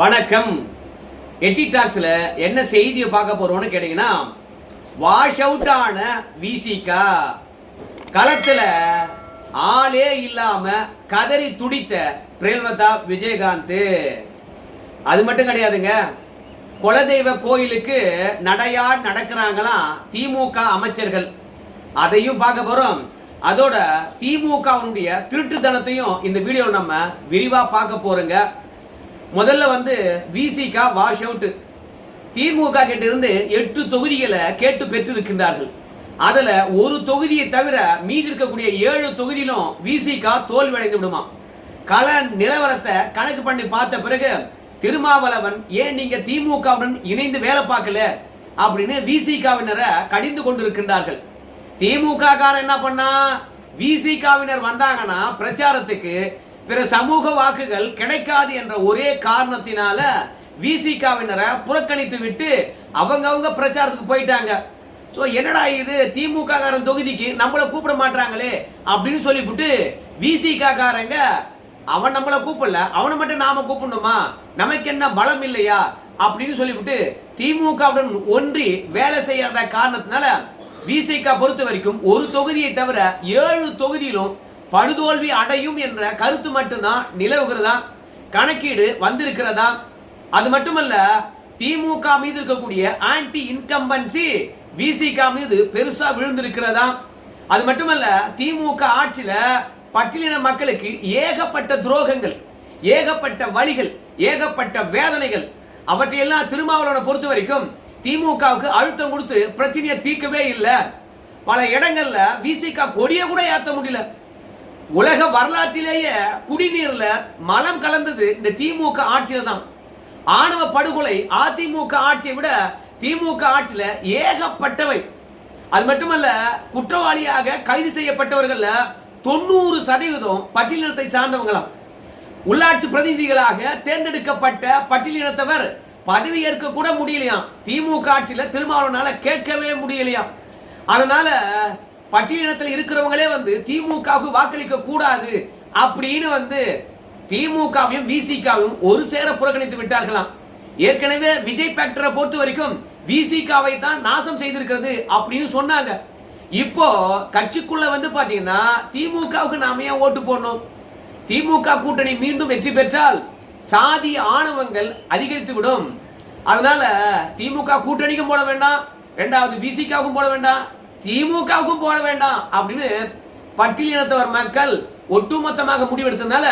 வணக்கம். எட்டி டாக்ஸ்ல என்ன செய்தியை பார்க்க போறோம்னு கேட்டீங்கன்னா, வாஷ் அவுட் ஆன விசிகா களத்துல ஆளே இல்லாம கதறி துடித்த பிரேமலதா விஜயகாந்த். அது மட்டும் கிடையாதுங்க, குலதெய்வ கோயிலுக்கு நடையா நடக்கிறாங்களாம் திமுக அமைச்சர்கள். அதையும் பார்க்க போறோம். அதோட திமுகவுடைய திருட்டுத்தனத்தையும் இந்த வீடியோவில் நம்ம விரிவா பார்க்க போறோங்க. முதல்ல விசிகா வாஷ் அவுட். திமுக கிட்ட இருந்து 8 தொகுதிகளை கேட்டு பெற்றிருக்கின்றார்கள். அதுல ஒரு தொகுதியை தவிர மீதி இருக்கக்கூடிய 7 தொகுதியிலும் விசிகா தோல்வி அடைந்து விடுமா. கள நிலவரத்தை கணக்கு பண்ணி பார்த்த பிறகு திருமாவளவன் ஏன் நீங்க திமுகவுடன் இணைந்து வேலை பார்க்கல அப்படின்னு விசிகாவினரை கடிந்து கொண்டிருக்கின்றார்கள். திமுக காரன் என்ன பண்ணா, விசிகாவினர் வந்தாங்கன்னா பிரச்சாரத்துக்கு பிற சமூக வாக்குகள் கிடைக்காது என்ற ஒரே காரணத்தினால விசிகாவினரை புறக்கணித்து விட்டு அவங்க பிரச்சாரத்துக்கு போயிட்டாங்க. சோ என்னடா இது, திமுக காரன் தொகுதிக்கு நம்மள கூப்பிட மாட்டாங்களே அப்படின்னு சொல்லிவிட்டு விசிகா காரங்க அவன் நம்மள கூப்பிடல, அவனை மட்டும் நாம கூப்பிடணுமா, நமக்கு என்ன பலம் இல்லையா அப்படின்னு சொல்லிவிட்டு திமுகவுடன் ஒன்றி வேலை செய்யாத காரணத்தினால விசிகா பொறுத்த வரைக்கும் ஒரு தொகுதியை தவிர 7 தொகுதியிலும் படுதோல்வி அடையும் என்ற கருத்து மட்டும்தான் நிலவுகிறதா, கணக்கீடு வந்திருக்கிறதா. அது மட்டுமல்ல, திமுக மீது இருக்கக்கூடிய ஆன்டி இன்கம்பன்சி விசிகா மீது பெருசா விழுந்திருக்கிறதா. அது மட்டுமல்ல, திமுக ஆட்சியில பட்டியலின மக்களுக்கு ஏகப்பட்ட துரோகங்கள், ஏகப்பட்ட வழிகள், ஏகப்பட்ட வேதனைகள், அவற்றையெல்லாம் திருமாவளவனை பொறுத்த வரைக்கும் திமுகவுக்கு அழுத்தம் கொடுத்து பிரச்சனையை தீர்க்கவே இல்லை. பல இடங்கள்ல விசிகா கொடிய கூட ஏற்ற முடியல. உலக வரலாற்றிலேயே குடிநீர்ல மலம் கலந்தது இந்த திமுக ஆட்சியில தான். ஆணவ படுகொலை அதிமுக ஆட்சியை விட திமுக ஆட்சியில ஏகப்பட்டவை. அது மட்டுமல்ல, குற்றவாளியாக கைது செய்யப்பட்டவர்கள் 90% பட்டியலினத்தை சார்ந்தவங்களாம். உள்ளாட்சி பிரதிநிதிகளாக தேர்ந்தெடுக்கப்பட்ட பட்டியலினத்தவர் பதவி ஏற்க கூட முடியலையாம். திமுக ஆட்சியில திருமாவளவனால கேட்கவே முடியலையாம். அதனால பட்டியலினத்தில் இருக்கிறவங்களே திமுகவுக்கு வாக்களிக்க கூடாது அப்படின்னு திமுகவையும் விசிகாவையும் ஒரு சேர புறக்கணித்து விட்டார்களாம். ஏற்கனவே விஜய் ஃபேக்டரை பொறுத்த வரைக்கும் விசிகாவை தான் நாசம் செய்திருக்கிறது அப்படின்னு சொன்னாங்க. இப்போ கட்சிக்குள்ள பாத்தீங்கன்னா திமுகவுக்கு நாம ஏன் ஓட்டு போடணும், திமுக கூட்டணி மீண்டும் வெற்றி பெற்றால் சாதி ஆணவங்கள் அதிகரித்து விடும். அதனால திமுக கூட்டணிக்கும் போட வேண்டாம், இரண்டாவது விசிகாவுக்கும் போட வேண்டாம், திமுகவுக்கும் போட வேண்டாம் அப்படின்னு பட்டியலினத்தவர் மக்கள் ஒட்டுமொத்தமாக முடிவெடுத்ததுனால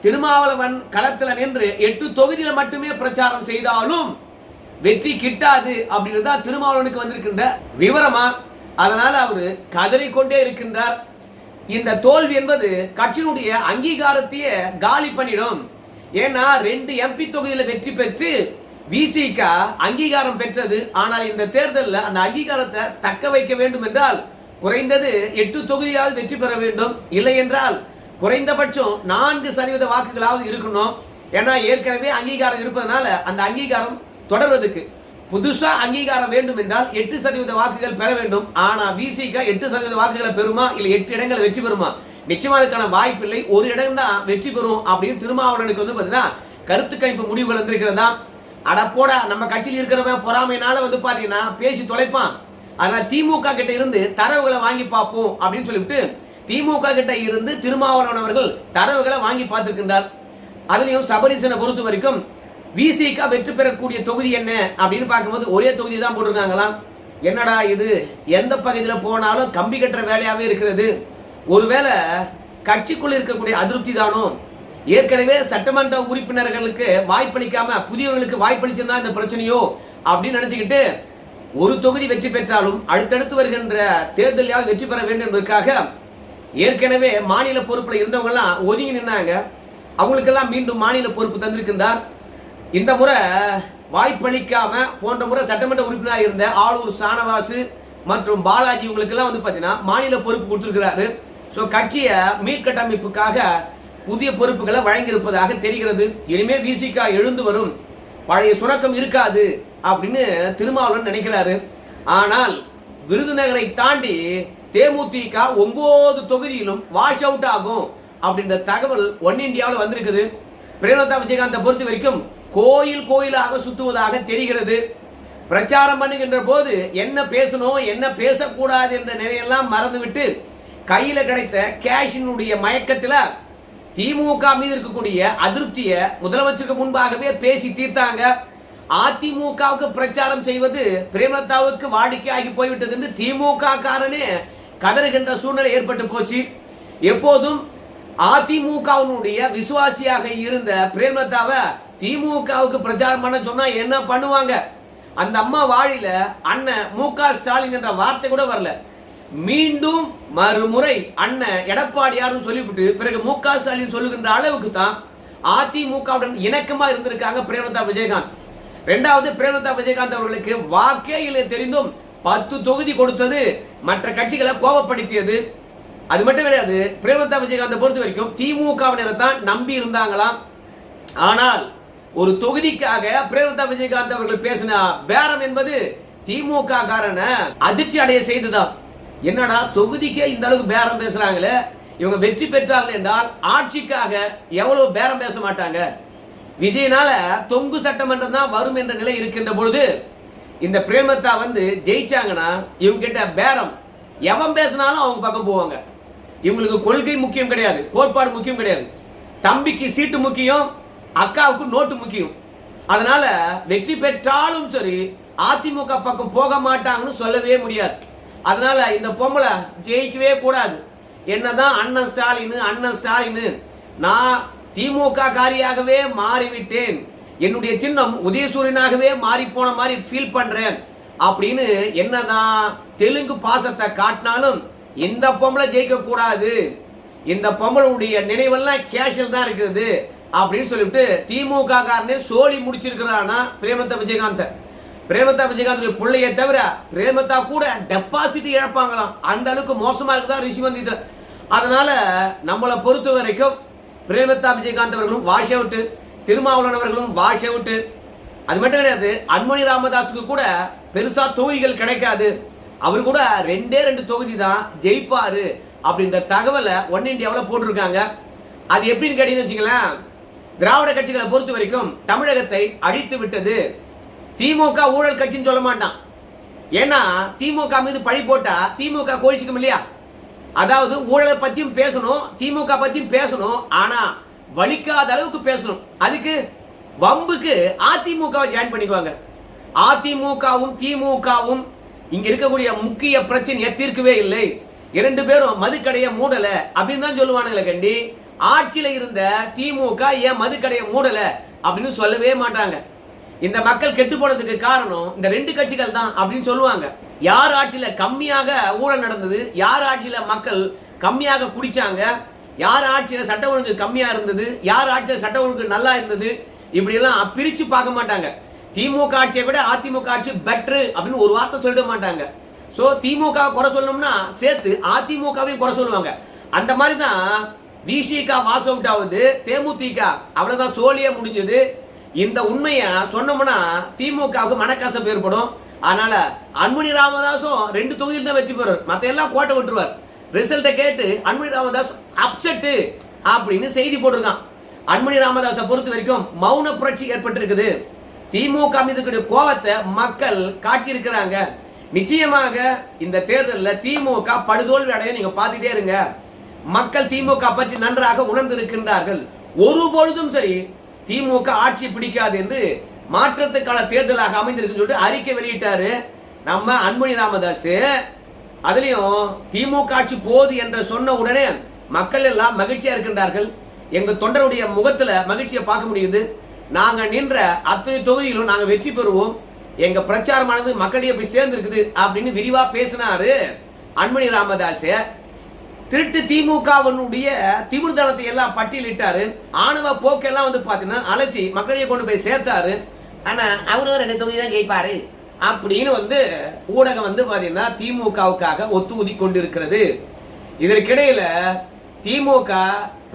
திருமாவளவன் களத்தில் நின்று 8 தொகுதியில மட்டுமே பிரச்சாரம் செய்தாலும் வெற்றி கிட்டாது அப்படின்னு தான் திருமாவளவனுக்கு வந்திருக்கின்ற விவரமா. அதனால அவரு கதறிக்கொண்டே இருக்கின்றார். இந்த தோல்வி என்பது கட்சியினுடைய அங்கீகாரத்தையே காலி பண்ணிடும். ஏன்னா 2 எம்பி தொகுதியில வெற்றி பெற்று விசிகா அங்கீகாரம் பெற்றது. ஆனால் இந்த தேர்தலில் அந்த அங்கீகாரத்தை தக்க வைக்க வேண்டும் என்றால் குறைந்தது 8 தொகுதியாவது வெற்றி பெற வேண்டும். இல்லை என்றால் குறைந்தபட்சம் 4% வாக்குகளாவது இருக்கணும். ஏன்னா ஏற்கனவே அங்கீகாரம் இருப்பதனால அந்த அங்கீகாரம் தொடர்வதற்கு புதுசா அங்கீகாரம் வேண்டும் என்றால் 8% வாக்குகள் பெற வேண்டும். ஆனா விசிகா 8% வாக்குகளை பெறுமா, இல்ல 8 இடங்களை வெற்றி பெறுமா? நிச்சயமா அதுக்கான வாய்ப்பு இல்லை. ஒரு இடம் தான் வெற்றி பெறும் அப்படின்னு திருமாவளவனுக்கு பாத்தீங்கன்னா கருத்து கணிப்பு முடிவுகள் வந்திருக்கிறதா. அடப்போட, நம்ம கட்சியில் இருக்கிறவன் பொறாமையினால பாத்தீங்கன்னா பேசி தொலைப்பான். அதனால திமுக கிட்ட இருந்து தரவுகளை வாங்கி பார்ப்போம் அப்படின்னு சொல்லிவிட்டு திமுக கிட்ட இருந்து திருமாவளவன் அவர்கள் தரவுகளை வாங்கி பார்த்திருக்கின்றார். அதுலயும் சபரீசனை பொறுத்த வரைக்கும் விசிகா வெற்றி பெறக்கூடிய தொகுதி என்ன அப்படின்னு பார்க்கும்போது ஒரே தொகுதி தான் போட்டிருக்காங்களாம். என்னடா இது, எந்த பகுதியில போனாலும் கம்பி கட்டுற வேலையாவே இருக்கிறது. ஒருவேளை கட்சிக்குள் இருக்கக்கூடிய அதிருப்தி தானோ, ஏற்கனவே சட்டமன்ற உறுப்பினர்களுக்கு வாய்ப்பளிக்காம புதியவர்களுக்கு வாய்ப்பளிச்சிருந்தா இந்த பிரச்சனையோ அப்படின்னு நினைச்சுக்கிட்டு ஒரு தொகுதி வெற்றி பெற்றாலும் அடுத்தடுத்து வருகின்ற தேர்தலையாவது வெற்றி பெற வேண்டும் என்பதற்காக ஏற்கனவே மாநில பொறுப்புல இருந்தவங்க எல்லாம் ஒதுங்கி நின்னாங்க. அவங்களுக்கெல்லாம் மீண்டும் மாநில பொறுப்பு தந்திருக்கின்றார். இந்த முறை வாய்ப்பளிக்காம போன்ற முறை சட்டமன்ற உறுப்பினராக இருந்த ஆளூர் சானவாசு மற்றும் பாலாஜி இவங்களுக்கு எல்லாம் பாத்தீங்கன்னா மாநில பொறுப்பு கொடுத்திருக்கிறாரு. சோ கட்சியை மீட்கட்டமைப்புக்காக புதிய பொறுப்புகளை வழங்கியிருப்பதாக தெரிகிறது. இனிமே விசிகா எழுந்து வரும், பழைய சுணக்கம் இருக்காது அப்படின்னு திருமாவளவன் நினைக்கிறாரு. ஆனால் விருதுநகரை தாண்டி தேமுதிக 9 தொகுதியிலும் வாஷ் அவுட் ஆகும் அப்படின்ற தகவல் ஒன் இந்தியாவில் வந்திருக்குது. பிரேமலதா விஜயகாந்தை பொறுத்த வரைக்கும் கோயில் கோயிலாக சுத்துவதாக தெரிகிறது. பிரச்சாரம் பண்ணுகின்ற போது என்ன பேசணும் என்ன பேசக்கூடாது என்ற நிலையெல்லாம் மறந்துவிட்டு கையில கிடைத்த கேஷினுடைய மயக்கத்துல திமுக மீது இருக்கக்கூடிய அதிருப்திய முதலமைச்சருக்கு முன்பாகவே பேசி தீர்த்தாங்க. அதிமுகவுக்கு பிரச்சாரம் செய்வது பிரேமலதாவுக்கு வாடிக்கையாகி போய்விட்டது என்று திமுக காரனே கதறுகின்ற சூழ்நிலை ஏற்பட்டு போச்சு. எப்போதும் அதிமுகவினுடைய விசுவாசியாக இருந்த பிரேமலதாவை திமுகவுக்கு பிரச்சாரம் பண்ண சொன்னா என்ன பண்ணுவாங்க? அந்த அம்மா வாழில அண்ணன் மு.க. ஸ்டாலின் என்ற வார்த்தை கூட வரல. மீண்டும் மறுமுறை அண்ணன் எடப்பாடியாரும் சொல்லிவிட்டு பிறகு மு.க. ஸ்டாலின் சொல்லுகின்ற அளவுக்கு தான் அதிமுகவுடன் இணக்கமா இருந்திருக்காங்க பிரேமலதா விஜயகாந்த். இரண்டாவது, பிரேமலதா விஜயகாந்த் அவர்களுக்கு வாக்கே இல்லை தெரிந்தும் 10 தொகுதி கொடுத்தது மற்ற கட்சிகளை கோபப்படுத்தியது. அது மட்டும் கிடையாது, பிரேமலதா விஜயகாந்தை பொறுத்த வரைக்கும் திமுகவினரை தான் நம்பி இருந்தாங்களாம். ஆனால் ஒரு தொகுதிக்காக பிரேமலதா விஜயகாந்த் அவர்கள் பேசின பேரம் என்பது திமுக காரன அதிர்ச்சி அடைய செய்துதான். என்னடா தொகுதிக்கே இந்த அளவுக்கு பேரம் பேசுறாங்களே, இவங்க வெற்றி பெற்றார்கள் என்றால் ஆட்சிக்காக எவ்வளவு பேரம் பேச மாட்டாங்க. விஜயனால தொங்கு சட்டமன்றம் தான் வரும் என்ற நிலை இருக்கின்ற பொழுது இந்த பிரேமலதா வந்து ஜெயிச்சாங்கன்னா இவங்க கிட்ட பேரம் எவன் பேசினாலும் அவங்க பக்கம் போவாங்க. இவங்களுக்கு கொள்கை முக்கியம் கிடையாது, கோட்பாடு முக்கியம் கிடையாது. தம்பிக்கு சீட்டு முக்கியம், அக்காவுக்கு நோட்டு முக்கியம். அதனால வெற்றி பெற்றாலும் சரி அதிமுக பக்கம் போக மாட்டாங்கன்னு சொல்லவே முடியாது. அதனால இந்த பொம்பளை ஜெயிக்கவே கூடாது. என்னதான் அண்ணன் ஸ்டாலின் நான் திமுக காரியாகவே மாறிவிட்டேன், என்னுடைய சின்னம் உதயசூரியனாகவே மாறி போன மாதிரி ஃபீல் பண்றேன் அப்படின்னு என்னதான் தெலுங்கு பாசத்தை காட்டினாலும் இந்த பொம்பளை ஜெயிக்க கூடாது, இந்த பொம்பளுடைய நினைவெல்லாம் கேஷில் தான் இருக்கிறது அப்படின்னு சொல்லிட்டு திமுக காரனே சோழி முடிச்சிருக்கிறானா பிரேமலதா விஜயகாந்த். பிரேமலதா விஜயகாந்த் பிள்ளையை தவிர பிரேமலதா கூட டெபாசிட் இழப்பாங்களாம், அந்த அளவுக்கு மோசமா இருக்குதா ரிஷிவந்த். அதனால நம்மளை பொறுத்த வரைக்கும் பிரேமலதா விஜயகாந்த் அவர்களும் வாஷ் அவுட், திருமாவளவன் அவர்களும் வாஷ் அவுட். அது மட்டும் கிடையாது, அன்புமணி ராமதாஸுக்கு கூட பெருசா தொகுதிகள் கிடைக்காது, அவரு கூட 2 தொகுதி தான் ஜெயிப்பாரு அப்படின்ற தகவலை ஒன் இந்தியாவில் போட்டிருக்காங்க. அது எப்படின்னு கேட்டீங்கன்னு வச்சுக்கலாம், திராவிட கட்சிகளை பொறுத்த வரைக்கும் தமிழகத்தை அழித்து விட்டது. திமுக ஊழல் கட்சின்னு சொல்ல மாட்டான், ஏன்னா திமுக மீது பழி போட்டா திமுக கோழிச்சுக்கும் இல்லையா. அதாவது ஊழலை பத்தியும் பேசணும், திமுக பத்தியும் பேசணும், ஆனா வலிக்காத அளவுக்கு பேசணும். அதுக்கு வம்புக்கு அதிமுகவை ஜாயின் பண்ணிக்குவாங்க. அதிமுகவும் திமுகவும் இங்க இருக்கக்கூடிய முக்கிய பிரச்சனையை தீர்க்கவே இல்லை, 2 பேரும் மதுக்கடையை மூடல அப்படின்னு தான் சொல்லுவானுங்களே கண்டி. ஆட்சியில இருந்த திமுக ஏன் மதுக்கடையை மூடல அப்படின்னு சொல்லவே மாட்டாங்க. இந்த மக்கள் கெட்டு போனதுக்கு காரணம் இந்த 2 கட்சிகள் தான் அப்படின்னு சொல்லுவாங்க. யார் ஆட்சியில கம்மியாக ஊழல் நடந்தது, யார் ஆட்சியில மக்கள் கம்மியாக குடிச்சாங்க, யார் ஆட்சியில சட்ட ஒழுங்கு கம்மியா இருந்தது, யார் ஆட்சியில சட்ட ஒழுங்கு நல்லா இருந்தது, இப்படி எல்லாம் பிரிச்சு பார்க்க மாட்டாங்க. திமுக ஆட்சியை விட அதிமுக ஆட்சி பெட்டர் அப்படின்னு ஒரு வார்த்தை சொல்லிட மாட்டாங்க. சோ திமுக குறை சொல்லணும்னா சேர்த்து அதிமுகவையும் குறை சொல்லுவாங்க. அந்த மாதிரி தான் விசிக வாஸ் அவுட் ஆகுது, தேமுதிக அவ்வளவுதான் சோழியா முடிஞ்சது. இந்த உண்மையை சொன்னோம்னா திமுகவுக்கு மனக்கசப்பு ஏற்படும். அதனால அன்புமணி ராமதாஸும் 2 தொகுதியில் தான் வெற்றி பெறுவார், மத்த எல்லாம் கோட்டை விட்டுருவார். ரிசல்ட்டை கேட்டு அன்புமணி ராமதாஸ் அப்செட் அப்படின்னு செய்தி போட்டிருக்கான். அன்புமணி ராமதாஸை பொறுத்த வரைக்கும் மௌன புரட்சி ஏற்பட்டு இருக்குது. திமுக மீது கோபத்தை மக்கள் காட்டியிருக்கிறாங்க. நிச்சயமாக இந்த தேர்தலில் திமுக படுதோல்வி அடைய நீங்க பார்த்துட்டே இருங்க. மக்கள் திமுக பற்றி நன்றாக உணர்ந்து இருக்கின்றார்கள். ஒருபொழுதும் சரி திமுக ஆட்சி பிடிக்காது என்று மாற்றத்துக்கான தேர்தலாக அமைந்திருக்கு சொல்லிட்டு அறிக்கை வெளியிட்டாரு நம்ம அன்புமணி ராமதாஸ். அதுலயும் திமுக ஆட்சி போது என்று சொன்ன உடனே மக்கள் எல்லாம் மகிழ்ச்சியா இருக்கின்றார்கள். எங்க தொண்டருடைய முகத்துல மகிழ்ச்சியை பார்க்க முடியுது. நாங்க நின்ற அத்தனை தொகுதியிலும் நாங்க வெற்றி பெறுவோம், எங்க பிரச்சாரமானது மக்களிடையே போய் சேர்ந்து இருக்குது அப்படின்னு விரிவா பேசினாரு அன்புமணி ராமதாஸ். திருட்டு திமுகவினுடைய திமிர்தனத்தை எல்லாம் பட்டியலிட்டாரு. ஆணவ போக்கெல்லாம் வந்து பாத்தீங்கன்னா அலசி மக்களையே கொண்டு போய் சேர்த்தாரு. ஆனா அவரும் 2 தொகுதி தான் ஜெயிப்பாரு அப்படின்னு வந்து ஊடகம் வந்து பாத்தீங்கன்னா திமுகவுக்காக ஒத்துஊதி கொண்டிருக்கிறது. இதற்கிடையில திமுக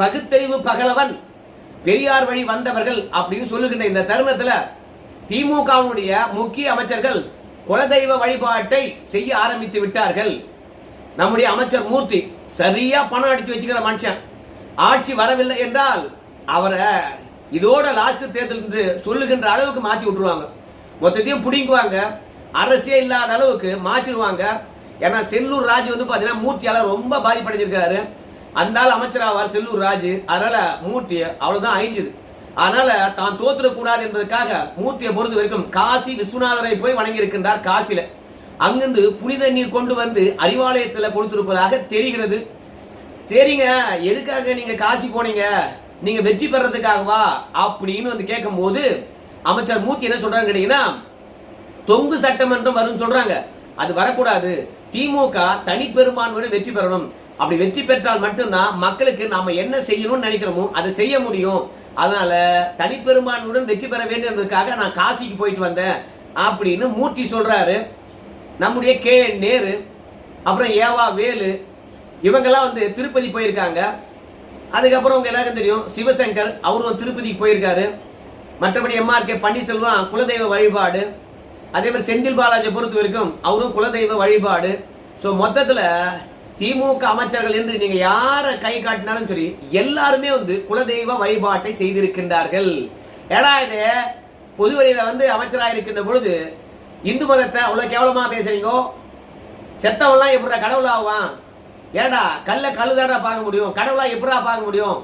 பகுத்தறிவு பகலவன், பெரியார் வழி வந்தவர்கள் அப்படின்னு சொல்லுகின்ற இந்த தருணத்துல திமுகவுடைய முக்கிய அமைச்சர்கள் குலதெய்வ வழிபாட்டை செய்ய ஆரம்பித்து விட்டார்கள். நம்முடைய அமைச்சர் மூர்த்தி சரியா பணம் அடிச்சு வச்சுக்கிற மனுஷன், ஆட்சி வரவில்லை என்றால் அவரை இதோட லாஸ்ட் தேர்தல் என்று சொல்லுகின்ற அளவுக்கு மாத்தி விட்டுருவாங்க. மொத்தத்தையும் பிடிங்குவாங்க. அரசியல் இல்லாத அளவுக்கு மாற்றிடுவாங்க. ஏன்னா செல்லூர் ராஜ் வந்து பாத்தீங்கன்னா மூர்த்தியால ரொம்ப பாதிப்படைஞ்சிருக்காரு. அந்த ஆள் அமைச்சராவார் செல்லூர் ராஜ். அதனால மூர்த்தி அவ்வளவுதான் அழிஞ்சது. அதனால தான் தோத்துடக்கூடாது என்பதற்காக மூர்த்தியை பொறுத்த வரைக்கும் காசி விஸ்வநாதரை போய் வணங்கி இருக்கின்றார். காசில அங்கிருந்து புனித நீர் கொண்டு வந்து அறிவாலயத்தில் கொடுத்திருப்பதாக தெரிகிறது. சரிங்க, எதுக்காக நீங்க காசி போனீங்க? நீங்க வெற்றி பெறதுக்காகவா அப்படின்னு வந்து கேட்கும் போது அமைச்சர் மூர்த்தி என்ன சொல்றாங்க கேட்டீங்கன்னா, தொங்கு சட்டமன்றம் வரும் சொல்றாங்க. அது வரக்கூடாது. திமுக தனி பெரும்பான்மையோடு வெற்றி பெறணும். அப்படி வெற்றி பெற்றால் மட்டும்தான் மக்களுக்கு நாம என்ன செய்யணும்னு நினைக்கிறோமோ அதை செய்ய முடியும். அதனால தனி பெரும்பான்மையுடன் வெற்றி பெற வேண்டும் என்பதற்காக நான் காசிக்கு போயிட்டு வந்தேன் அப்படின்னு மூர்த்தி சொல்றாரு. நம்முடைய கே நேரு, அப்புறம் ஏவா வேலு, இவங்கெல்லாம் வந்து திருப்பதி போயிருக்காங்க. அதுக்கப்புறம் உங்க எல்லாருக்கும் தெரியும் சிவசங்கர், அவரும் திருப்பதிக்கு போயிருக்காரு. மற்றபடி எம்ஆர்கே பன்னீர்செல்வம் குலதெய்வ வழிபாடு. அதே மாதிரி செந்தில் பாலாஜி பொறுத்த வரைக்கும் அவரும் குலதெய்வ வழிபாடு. ஸோ மொத்தத்துல திமுக அமைச்சர்கள் என்று நீங்க யார கை காட்டினாலும் சரி எல்லாருமே வந்து குலதெய்வ வழிபாட்டை செய்திருக்கின்றார்கள். ஏன்னா இது பொது வழியில வந்து அமைச்சராக இருக்கின்ற பொழுது இந்து மதத்தை அவ்வளவு கேவலமா பேசுறீங்க. செத்தவெல்லாம் எப்படா கடவுள் ஆவான்? ஏடா கல்லுதாடா பார்க்க முடியும், கடவுளா எப்படா பார்க்க முடியும்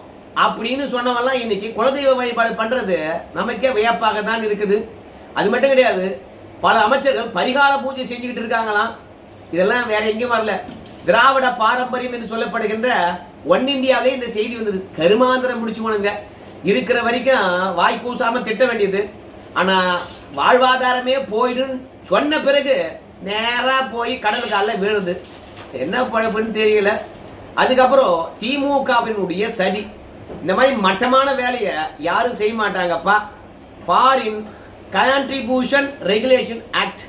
அப்படின்னு சொன்னவெல்லாம் இன்னைக்கு குலதெய்வ வழிபாடு பண்றது நமக்கே வியப்பாக தான் இருக்குது. அது மட்டும் கிடையாது, பல அமைச்சர்கள் பரிகார பூஜை செஞ்சுக்கிட்டு இருக்காங்களாம். இதெல்லாம் வேற எங்கேயும் வரல. திராவிட பாரம்பரியம் என்று சொல்லப்படுகின்ற ஒன் இந்தியாவிலே இந்த செய்தி வந்தது. கருமாந்திரம் முடிச்சு போனுங்க. இருக்கிற வரைக்கும் வாய் கூசாம திட்ட வேண்டியது. ஆனா வாழ்வாதாரமே போயிடும் சொன்ன பிறகு நேரா போய் கடலுக்கு அல்ல விழுது. என்ன பழப்புன்னு தெரியல. அதுக்கப்புறம் திமுகவினுடைய சதி, இந்த மாதிரி மட்டமான வேலையை யாரும் செய்ய மாட்டாங்கப்பா. Foreign contribution regulation act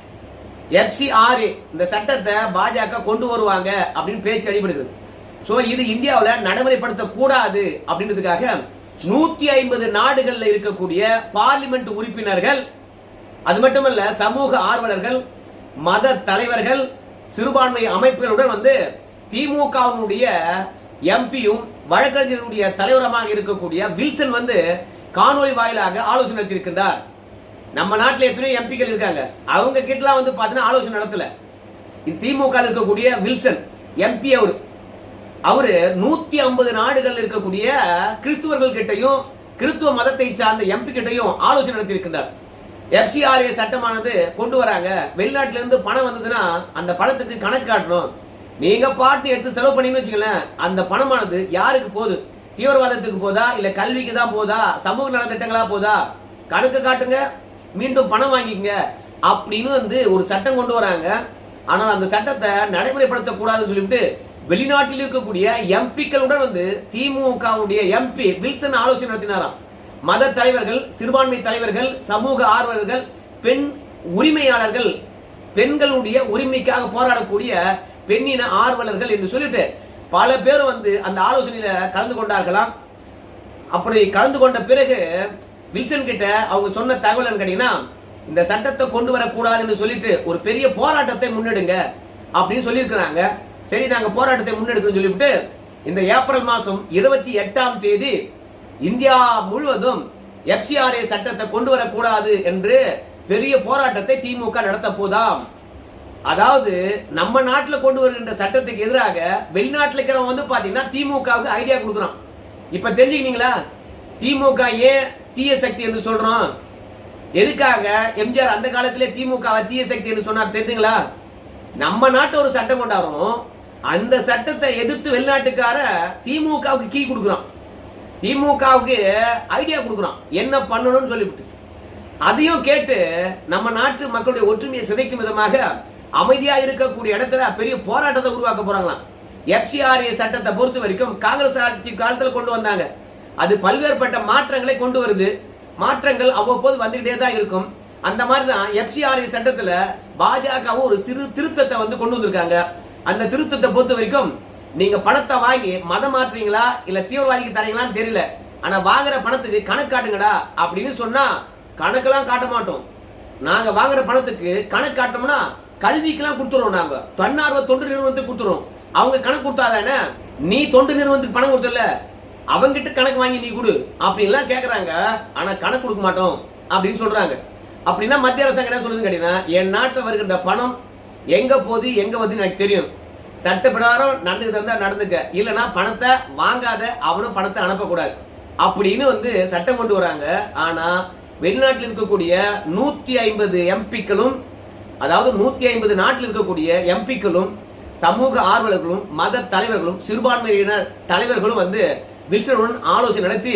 FCRA இந்த சட்டத்தை பாஜக கொண்டு வருவாங்க அப்படின்னு பேச்சு அடிபடுது. சோ இது இந்தியாவில் நடைமுறைப்படுத்த கூடாது அப்படின்றதுக்காக 150 நாடுகள்ல இருக்கக்கூடிய பார்லிமெண்ட் உறுப்பினர்கள், அது மட்டுமல்ல சமூக ஆர்வலர்கள், மத தலைவர்கள், சிறுபான்மை அமைப்புகளுடன் வந்து திமுகவினுடைய எம்பியும் வழக்கறிஞருடைய தலைவரமாக இருக்கக்கூடிய வில்சன் வந்து காணொலி வாயிலாக ஆலோசனை நடத்தியிருக்கின்றார். நம்ம நாட்டில் எத்தனையோ எம்பிக்கள் இருக்காங்க, அவங்க கிட்டலாம் வந்து பார்த்தீங்கன்னா ஆலோசனை நடத்தல. திமுக இருக்கக்கூடிய வில்சன் எம்பி அவரு 150 நாடுகள் இருக்கக்கூடிய கிறிஸ்துவர்கள் கிட்டையும் கிறிஸ்துவ மதத்தை சார்ந்த எம்பி கிட்டையும் ஆலோசனை நடத்தி இருக்கின்றார். FCRA சட்டமானது கொண்டு வராங்க. வெளிநாட்டில இருந்து பணம் வந்ததுன்னா அந்த பணத்துக்கு கணக்கு காட்டணும். நீங்க பாட்டு எடுத்து செலவு பண்ணீங்கன்னு வச்சுக்கலேன், அந்த பணமானது யாருக்கு போகுது? தீவிரவாதத்துக்கு போதா, இல்ல கல்விக்கு தான் போதா, சமூக நலத்திட்டங்களா போதா? கணக்கு காட்டுங்க, மீண்டும் பணம் வாங்கிக்கங்க அப்படின்னு வந்து ஒரு சட்டம் கொண்டு வராங்க. ஆனால் அந்த சட்டத்தை நடைமுறைப்படுத்த கூடாதுன்னு சொல்லிட்டு வெளிநாட்டில் இருக்கக்கூடிய எம்பிக்களுடன் வந்து திமுகவுடைய எம்பி வில்சன் ஆலோசனை நடத்தினாராம். மத தலைவர்கள், சிறுபான்மை தலைவர்கள், சமூக ஆர்வலர்கள், பெண் உரிமையாளர்கள், பெண்களுடைய உரிமைக்காக போராடக்கூடிய பெண்ணின ஆர்வலர்கள் என்று சொல்லிட்டு பல பேர் வந்து அந்த ஆலோசனையில கலந்து கொண்டார்களாம். அப்படி கலந்து கொண்ட பிறகு வில்சன் கிட்ட அவங்க சொன்ன தகவல் கேட்டீங்கன்னா, இந்த சட்டத்தை கொண்டு வரக்கூடாதுன்னு சொல்லிட்டு ஒரு பெரிய போராட்டத்தை முன்னெடுங்க அப்படின்னு சொல்லியிருக்கிறாங்க. சரி, நாங்க போராட்டத்தை முன்னெடுக்கணும்னு சொல்லிவிட்டு இந்த ஏப்ரல் மாசம் 28ஆம் தேதி இந்தியா முழுவதும் FCRA சட்டத்தை கொண்டு வரக்கூடாது என்று பெரிய போராட்டத்தை திமுக நடத்த போதாம். அதாவது நம்ம நாட்டில் கொண்டு வருகின்ற சட்டத்துக்கு எதிராக வெளிநாட்டில் இருக்கிறவங்க வந்து பாத்தீங்கன்னா திமுகவுக்கு ஐடியா கொடுக்குறான். இப்ப தெரிஞ்சுக்கிட்டீங்களா திமுக ஏன் தீய சக்தி என்று சொல்றோம்? எதுக்காக எம்ஜிஆர் அந்த காலத்திலே திமுக தீய சக்தி என்று சொன்னார் தெரியுங்களா? நம்ம நாட்டு ஒரு சட்டம் கொண்டாடுறோம், அந்த சட்டத்தை எதிர்த்து வெளிநாட்டுக்கார திமுகவுக்கு கீ கொடுக்குறான், திமுகவுக்கு ஐடியா கொடுக்குறான் என்ன பண்ணணும்னு சொல்லிவிட்டு. அதையும் கேட்டு நம்ம நாட்டு மக்களுடைய ஒற்றுமையை சிதைக்கும் விதமாக அமைதியா இருக்கக்கூடிய இடத்துல பெரிய போராட்டத்தை உருவாக்க போறாங்களாம். FCRA சட்டத்தை பொறுத்த வரைக்கும் காங்கிரஸ் ஆட்சி காலத்தில் கொண்டு வந்தாங்க. அது பல்வேறுபட்ட மாற்றங்களை கொண்டு வருது. மாற்றங்கள் அவ்வப்போது வந்துகிட்டே தான் இருக்கும். அந்த மாதிரி தான் FCRA சட்டத்துல பாஜக ஒரு சிறு திருத்தத்தை வந்து கொண்டு வந்திருக்காங்க. அந்த திருத்தத்தை பொறுத்த வரைக்கும் நீங்க பணத்தை வாங்கி மதம் மாற்றுறீங்களா இல்ல தீவிரவாதிக்கு தரீங்களான்னு தெரியல, ஆனா வாங்குற பணத்துக்கு கணக்கு காட்டுங்கடா அப்படின்னு சொன்னா கணக்கெல்லாம் காட்ட மாட்டோம். நாங்க வாங்குற பணத்துக்கு கணக்கு காட்டோம்னா கல்விக்கெல்லாம் கொடுத்துருவோம். நாங்க தன்னார்வ தொண்டு நிறுவனத்துக்கு கொடுத்துருவோம். அவங்க கணக்கு கொடுத்தாதானே நீ தொண்டு நிறுவனத்துக்கு பணம் கொடுத்தல அவங்கிட்ட கணக்கு வாங்கி நீ கொடு அப்படின்லாம் கேக்குறாங்க. ஆனா கணக்கு கொடுக்க மாட்டோம் அப்படின்னு சொல்றாங்க. அப்படின்னா மத்திய அரசாங்கம் என்ன சொல்லுதுன்னு கேட்டீங்கன்னா, என் நாட்டில் வருகின்ற பணம் எங்க போகுது எங்க வருதுன்னு எனக்கு தெரியும். சட்டப்பிரகாரம் நடந்துக்க, இல்லைன்னா பணத்தை வாங்காத, அவனும் பணத்தை அனுப்பக்கூடாது அப்படின்னு சட்டம் கொண்டு வராங்க. ஆனா வெளிநாட்டில் இருக்கக்கூடிய 150 எம்பிக்களும், அதாவது 150 நாட்டில் இருக்கக்கூடிய எம்பிக்களும், சமூக ஆர்வலர்களும், மத தலைவர்களும், சிறுபான்மையினர் தலைவர்களும் வில்சனுடன் ஆலோசனை நடத்தி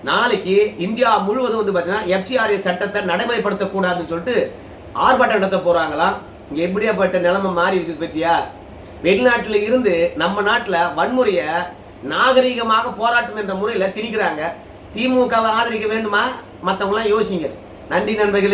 நாளைக்கு இந்தியா முழுவதும் பாத்தீங்கன்னா FCRA சட்டத்தை நடைமுறைப்படுத்தக்கூடாதுன்னு சொல்லிட்டு ஆர்ப்பாட்டம் நடத்த போறாங்களாம். இங்க எப்படியாப்பட்ட நிலைமை மாறி இருக்குது பத்தியா? வெளிநாட்டில இருந்து நம்ம நாட்டுல வன்முறைய நாகரீகமாக போராட்டம் என்ற முறையில திணிக்கிறாங்க. திமுகவை ஆதரிக்க வேண்டுமா? மத்தவங்க எல்லாம் யோசிங்க. நன்றி நண்பர்களே.